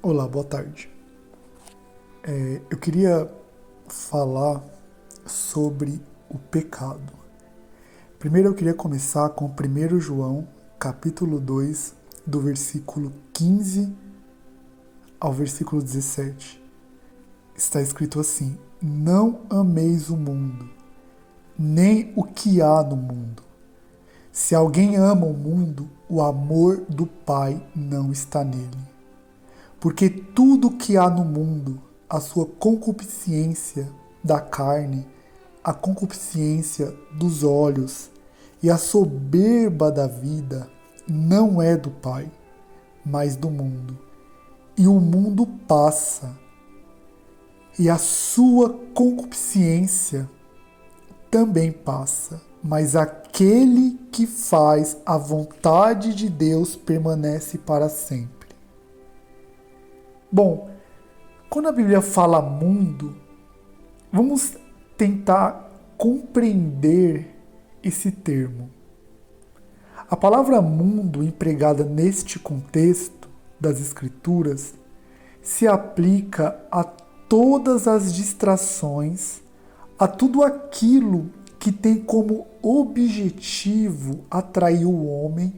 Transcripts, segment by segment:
Olá, boa tarde. Eu queria falar sobre o pecado. Primeiro eu queria começar com 1 João, capítulo 2, do versículo 15 ao versículo 17. Está escrito assim: Não ameis o mundo, nem o que há no mundo. Se alguém ama o mundo, o amor do Pai não está nele. Porque tudo o que há no mundo, a sua concupiscência da carne, a concupiscência dos olhos e a soberba da vida, não é do Pai, mas do mundo. E o mundo passa, e a sua concupiscência também passa, mas aquele que faz a vontade de Deus permanece para sempre. Bom, quando a Bíblia fala mundo, vamos tentar compreender esse termo. A palavra mundo empregada neste contexto das Escrituras se aplica a todas as distrações, a tudo aquilo que tem como objetivo atrair o homem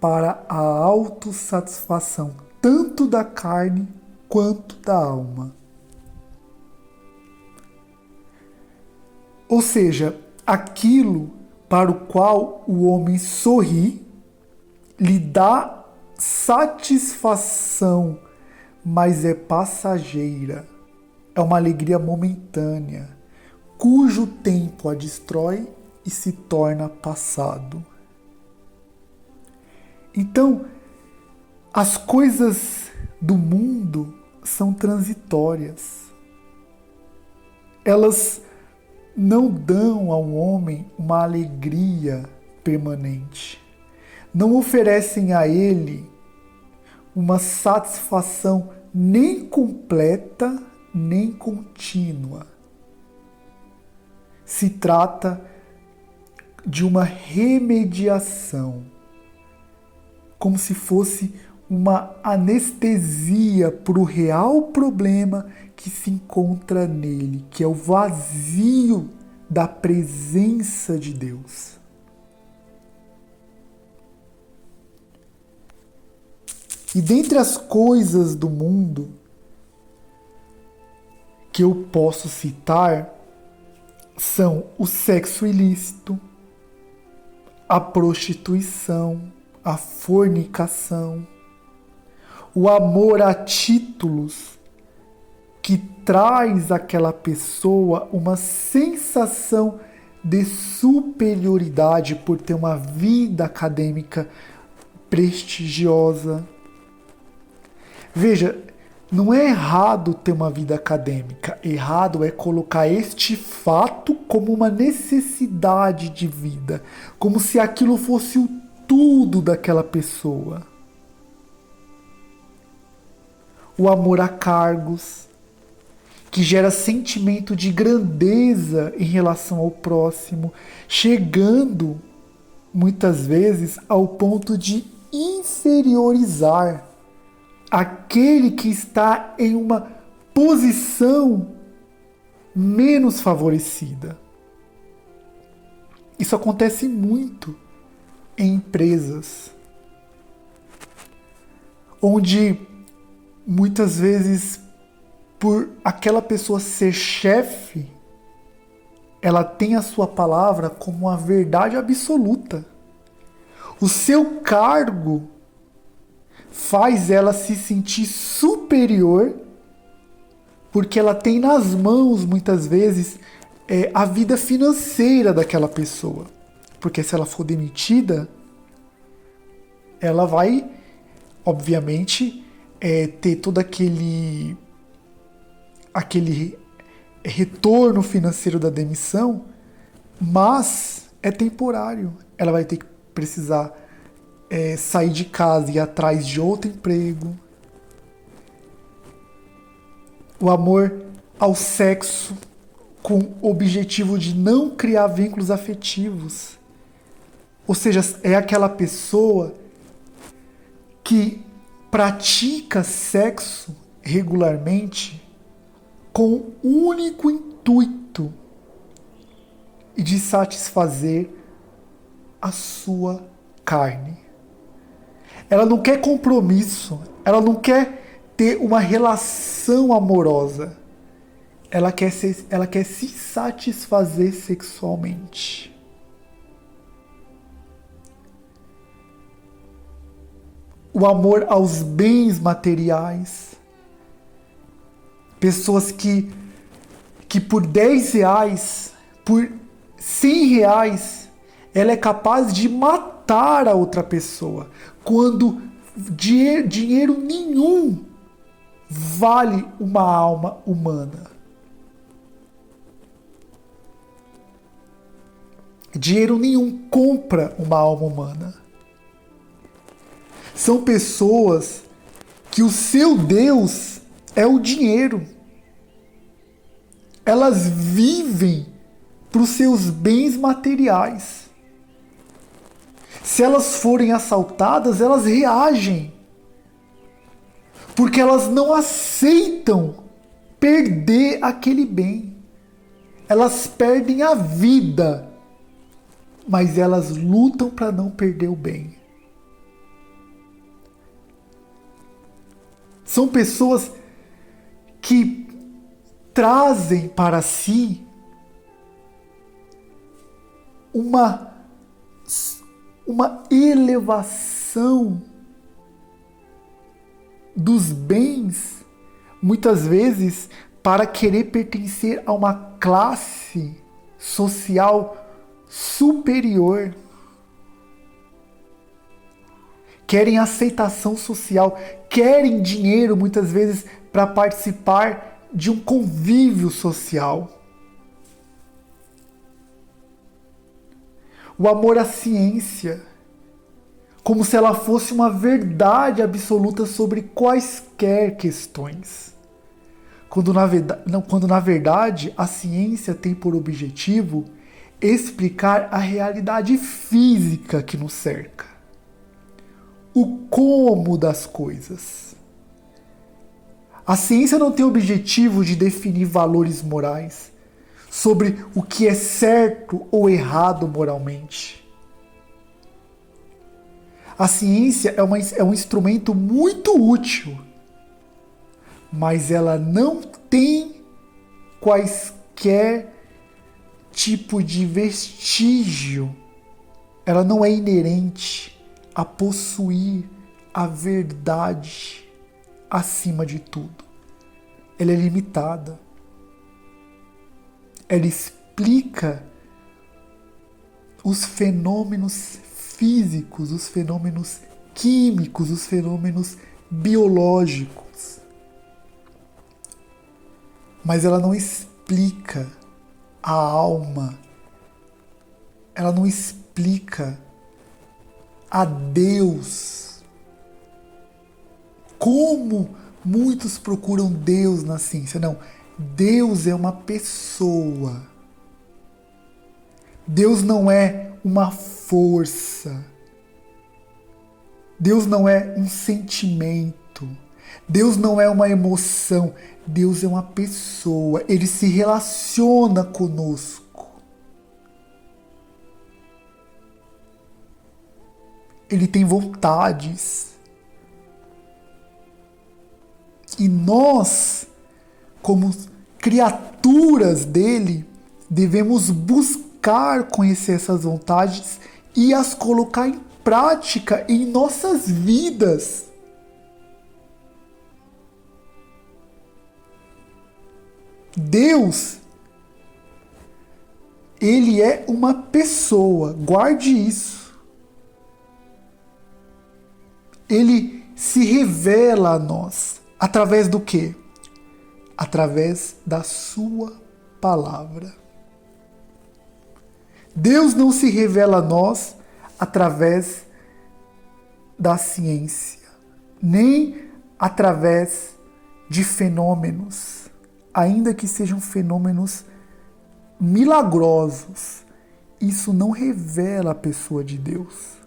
para a autossatisfação, tanto da carne quanto da alma. Ou seja, aquilo para o qual o homem sorri, lhe dá satisfação, mas é passageira, é uma alegria momentânea, cujo tempo a destrói e se torna passado. Então, as coisas do mundo são transitórias. Elas não dão ao homem uma alegria permanente. Não oferecem a ele uma satisfação nem completa, nem contínua. Se trata de uma remediação, como se fosse uma anestesia para o real problema que se encontra nele, que é o vazio da presença de Deus. E dentre as coisas do mundo que eu posso citar são o sexo ilícito, a prostituição, a fornicação, o amor a títulos, que traz àquela pessoa uma sensação de superioridade por ter uma vida acadêmica prestigiosa. Veja, não é errado ter uma vida acadêmica, errado é colocar este fato como uma necessidade de vida, como se aquilo fosse o tudo daquela pessoa. O amor a cargos, que gera sentimento de grandeza em relação ao próximo, chegando muitas vezes ao ponto de inferiorizar aquele que está em uma posição menos favorecida. Isso acontece muito em empresas, onde muitas vezes, por aquela pessoa ser chefe, ela tem a sua palavra como uma verdade absoluta. O seu cargo faz ela se sentir superior, porque ela tem nas mãos, muitas vezes, a vida financeira daquela pessoa. Porque se ela for demitida, ela vai, obviamente, ter todo aquele retorno financeiro da demissão, mas é temporário. Ela vai ter que precisar sair de casa e ir atrás de outro emprego. O amor ao sexo com o objetivo de não criar vínculos afetivos. Ou seja, é aquela pessoa que pratica sexo regularmente com o único intuito de satisfazer a sua carne. Ela não quer compromisso, ela não quer ter uma relação amorosa. Ela quer se satisfazer sexualmente. O amor aos bens materiais. Pessoas que por R$ 10, por R$ 100, ela é capaz de matar a outra pessoa. Quando dinheiro nenhum vale uma alma humana. Dinheiro nenhum compra uma alma humana. São pessoas que o seu Deus é o dinheiro. Elas vivem para os seus bens materiais. Se elas forem assaltadas, elas reagem. Porque elas não aceitam perder aquele bem. Elas perdem a vida, mas elas lutam para não perder o bem. São pessoas que trazem para si uma elevação dos bens, muitas vezes para querer pertencer a uma classe social superior. Querem aceitação social, querem dinheiro muitas vezes para participar de um convívio social. O amor à ciência, como se ela fosse uma verdade absoluta sobre quaisquer questões. Quando na verdade a ciência tem por objetivo explicar a realidade física que nos cerca. O como das coisas. A ciência não tem o objetivo de definir valores morais sobre o que é certo ou errado moralmente. A ciência é um instrumento muito útil, mas ela não tem quaisquer tipo de vestígio. Ela não é inerente a possuir a verdade acima de tudo. Ela é limitada. Ela explica os fenômenos físicos, os fenômenos químicos, os fenômenos biológicos. Mas ela não explica a alma. Ela não explica a Deus. Como muitos procuram Deus na ciência. Não, Deus é uma pessoa. Deus não é uma força. Deus não é um sentimento. Deus não é uma emoção. Deus é uma pessoa. Ele se relaciona conosco. Ele tem vontades. E nós, como criaturas dele, devemos buscar conhecer essas vontades e as colocar em prática em nossas vidas. Deus, ele é uma pessoa, guarde isso. Ele se revela a nós. Através do quê? Através da sua palavra. Deus não se revela a nós através da ciência, nem através de fenômenos, ainda que sejam fenômenos milagrosos. Isso não revela a pessoa de Deus.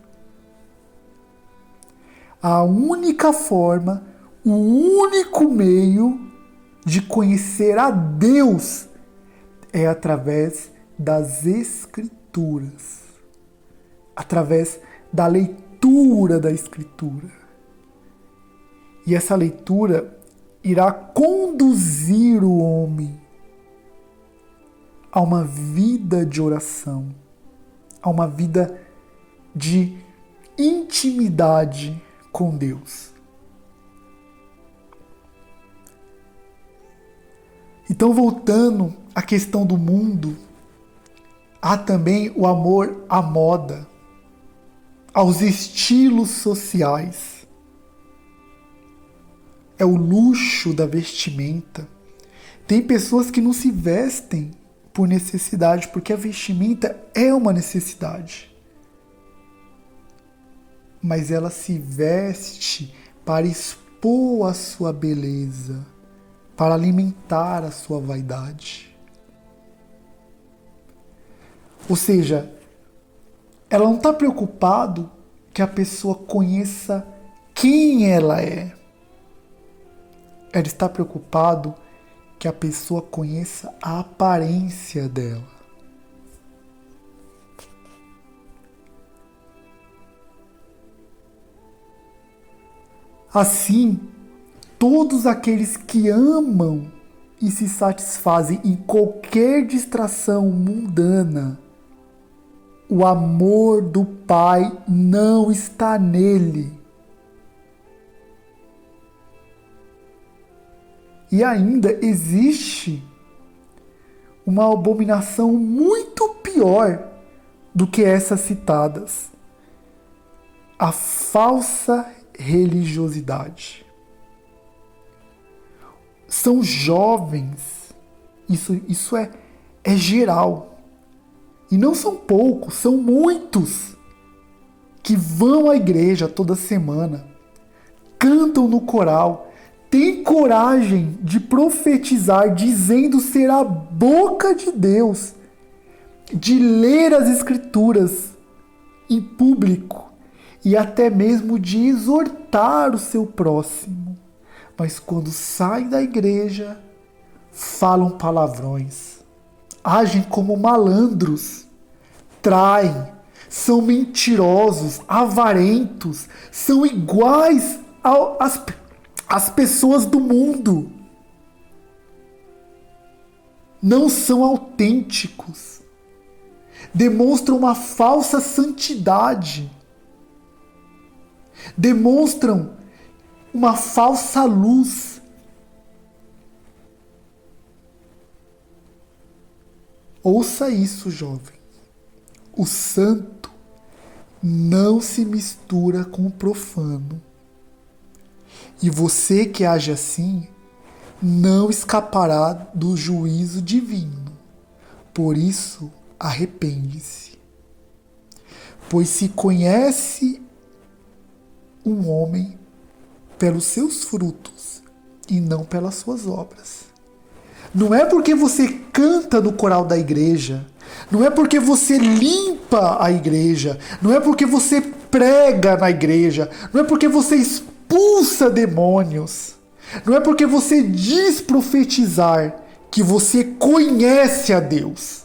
A única forma, o único meio de conhecer a Deus é através das Escrituras, através da leitura da Escritura. E essa leitura irá conduzir o homem a uma vida de oração, a uma vida de intimidade com Deus. Então, voltando à questão do mundo, há também o amor à moda, aos estilos sociais. É o luxo da vestimenta. Tem pessoas que não se vestem por necessidade, porque a vestimenta é uma necessidade. Mas ela se veste para expor a sua beleza, para alimentar a sua vaidade. Ou seja, ela não está preocupada que a pessoa conheça quem ela é. Ela está preocupada que a pessoa conheça a aparência dela. Assim, todos aqueles que amam e se satisfazem em qualquer distração mundana, o amor do Pai não está nele. E ainda existe uma abominação muito pior do que essas citadas: a falsa religiosidade. São jovens, isso é geral. E não são poucos, são muitos que vão à igreja toda semana, cantam no coral, têm coragem de profetizar dizendo ser a boca de Deus, de ler as Escrituras em público e até mesmo de exortar o seu próximo. Mas quando saem da igreja, falam palavrões, agem como malandros, traem, são mentirosos, avarentos, são iguais às pessoas do mundo. Não são autênticos, demonstram uma falsa santidade, demonstram uma falsa luz. Ouça isso, jovem. O santo não se mistura com o profano. E você que age assim não escapará do juízo divino. Por isso, arrepende-se. Pois se conhece um homem pelos seus frutos e não pelas suas obras. Não é porque você canta no coral da igreja, não é porque você limpa a igreja, não é porque você prega na igreja, não é porque você expulsa demônios, não é porque você diz profetizar que você conhece a Deus.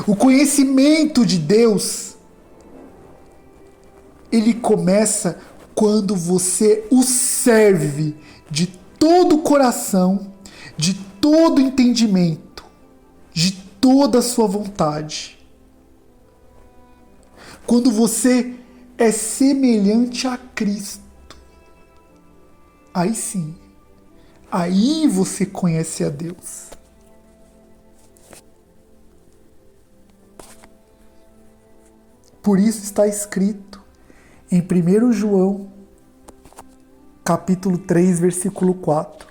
O conhecimento de Deus, ele começa quando você o serve de todo o coração, de todo o entendimento, de toda a sua vontade. Quando você é semelhante a Cristo, aí sim, aí você conhece a Deus. Por isso está escrito em 1 João, capítulo 3, versículo 4.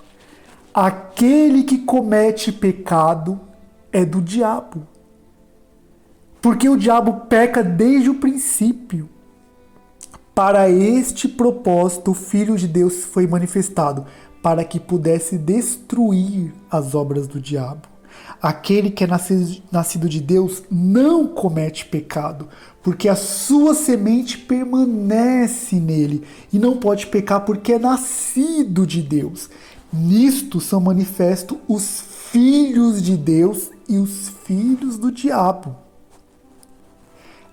Aquele que comete pecado é do diabo, porque o diabo peca desde o princípio. Para este propósito, o Filho de Deus foi manifestado, para que pudesse destruir as obras do diabo. Aquele que é nascido de Deus não comete pecado, porque a sua semente permanece nele e não pode pecar porque é nascido de Deus. Nisto são manifestos os filhos de Deus e os filhos do diabo.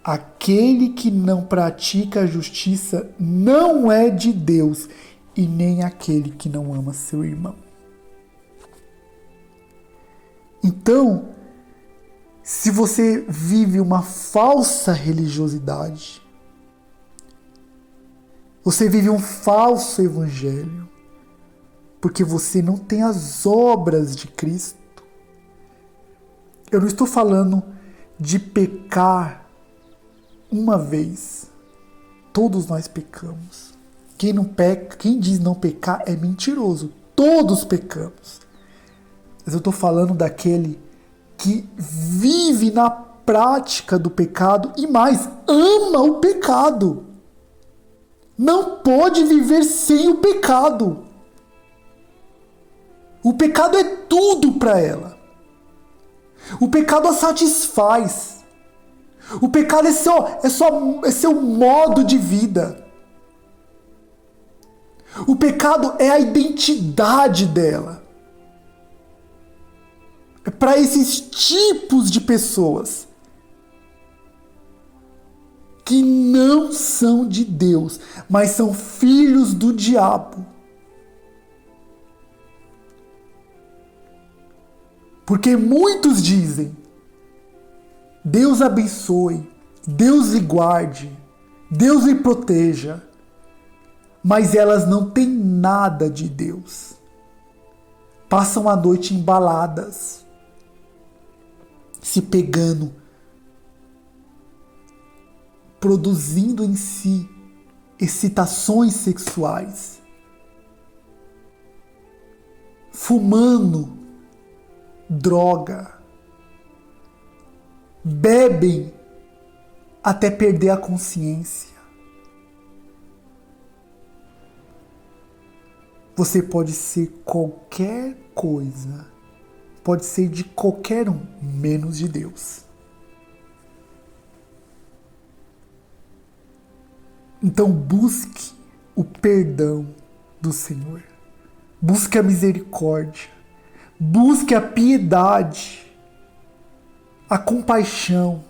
Aquele que não pratica a justiça não é de Deus, e nem aquele que não ama seu irmão. Então, se você vive uma falsa religiosidade, você vive um falso evangelho, porque você não tem as obras de Cristo. Eu não estou falando de pecar uma vez. Todos nós pecamos. Quem não peca, quem diz não pecar é mentiroso. Todos pecamos. Mas eu estou falando daquele que vive na prática do pecado e mais, ama o pecado. Não pode viver sem o pecado. O pecado é tudo para ela. O pecado a satisfaz. O pecado é seu modo de vida. O pecado é a identidade dela. É para esses tipos de pessoas que não são de Deus, mas são filhos do diabo. Porque muitos dizem: Deus abençoe, Deus lhe guarde, Deus lhe proteja, mas elas não têm nada de Deus. Passam a noite em baladas, se pegando, produzindo em si excitações sexuais, fumando droga, bebem até perder a consciência. Você pode ser qualquer coisa, pode ser de qualquer um, menos de Deus. Então busque o perdão do Senhor, busque a misericórdia, busque a piedade, a compaixão,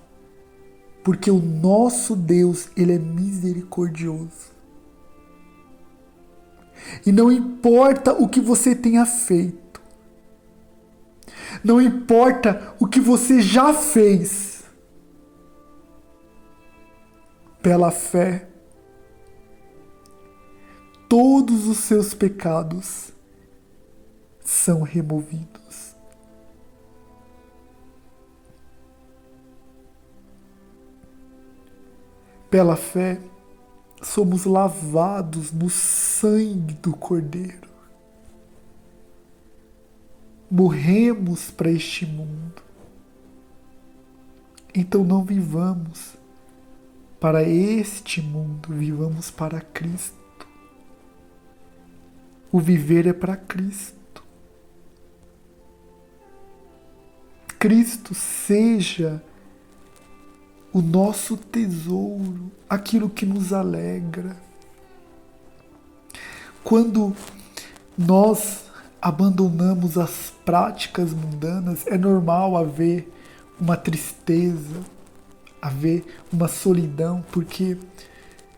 porque o nosso Deus, Ele é misericordioso. E não importa o que você tenha feito, não importa o que você já fez, pela fé, todos os seus pecados são removidos. Pela fé, somos lavados no sangue do Cordeiro. Morremos para este mundo. Então não vivamos para este mundo, vivamos para Cristo. O viver é para Cristo. Cristo seja o nosso tesouro, aquilo que nos alegra. Quando nós abandonamos as práticas mundanas, é normal haver uma tristeza, haver uma solidão, porque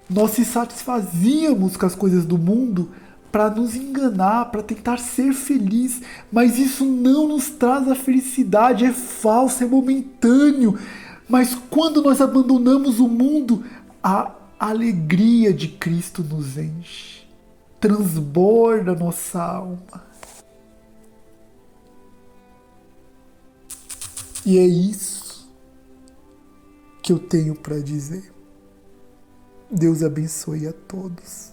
nós se satisfazíamos com as coisas do mundo para nos enganar, para tentar ser feliz, mas isso não nos traz a felicidade, é falso, é momentâneo. Mas quando nós abandonamos o mundo, a alegria de Cristo nos enche, transborda nossa alma. E é isso que eu tenho para dizer. Deus abençoe a todos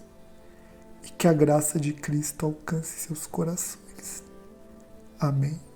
e que a graça de Cristo alcance seus corações. Amém.